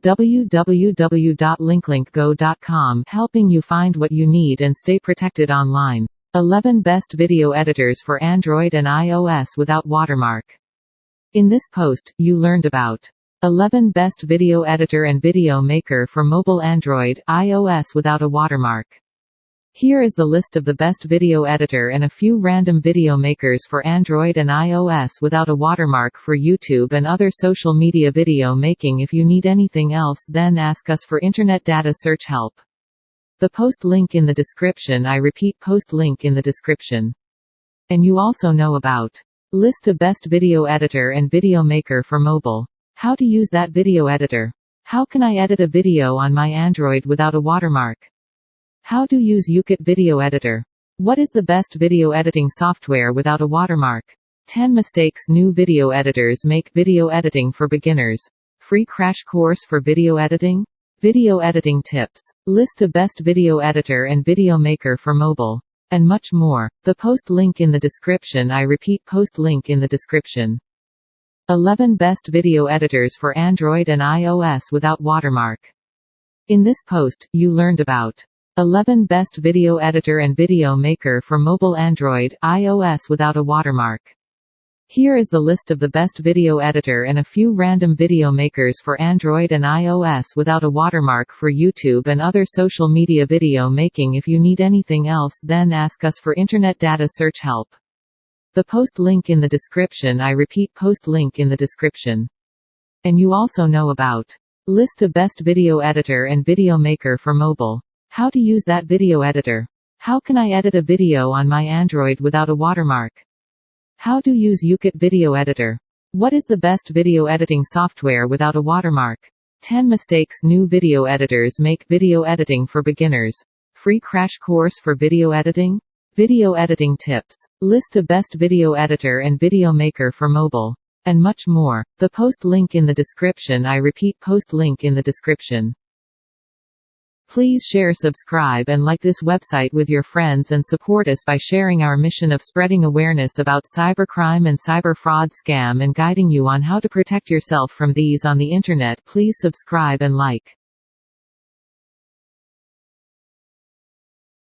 www.linklinkgo.com, helping you find what you need and stay protected online. 11 Best Video Editors for Android and iOS Without Watermark. In this post, you learned about 11 Best Video Editor and Video Maker for Mobile Android, iOS Without a Watermark. Here is the list of the best video editor and a few random video makers for Android and iOS without a watermark for YouTube and other social media video making. If you need anything else, then ask us for internet data search help. The post link in the description. I repeat, post link in the description. And you also know about list of best video editor and video maker for mobile. How to use that video editor. How can I edit a video on my Android without a watermark? How to use UKit Video Editor. What is the best video editing software without a watermark? 10 mistakes new video editors make. Video editing for beginners. Free crash course for video editing. Video editing tips. List of best video editor and video maker for mobile. And much more. The post link in the description. I repeat, post link in the description. 11 Best Video Editors for Android and iOS Without Watermark. In this post, you learned about 11 Best Video Editor and Video Maker for Mobile Android, iOS Without a Watermark. Here is the list of the best video editor and a few random video makers for Android and iOS without a watermark for YouTube and other social media video making. If you need anything else, then ask us for internet data search help. The post link in the description. I repeat, post link in the description. And you also know about list of best video editor and video maker for mobile. How to use that video editor. How can I edit a video on my Android without a watermark? How to use UKit Video Editor. What is the best video editing software without a watermark? 10 mistakes new video editors make. Video editing for beginners. Free crash course for video editing. Video editing tips. List of best video editor and video maker for mobile. And much more. The post link in the description. I repeat, post link in the description. Please share, subscribe and like this website with your friends and support us by sharing our mission of spreading awareness about cybercrime and cyber fraud scam and guiding you on how to protect yourself from these on the internet. Please subscribe and like.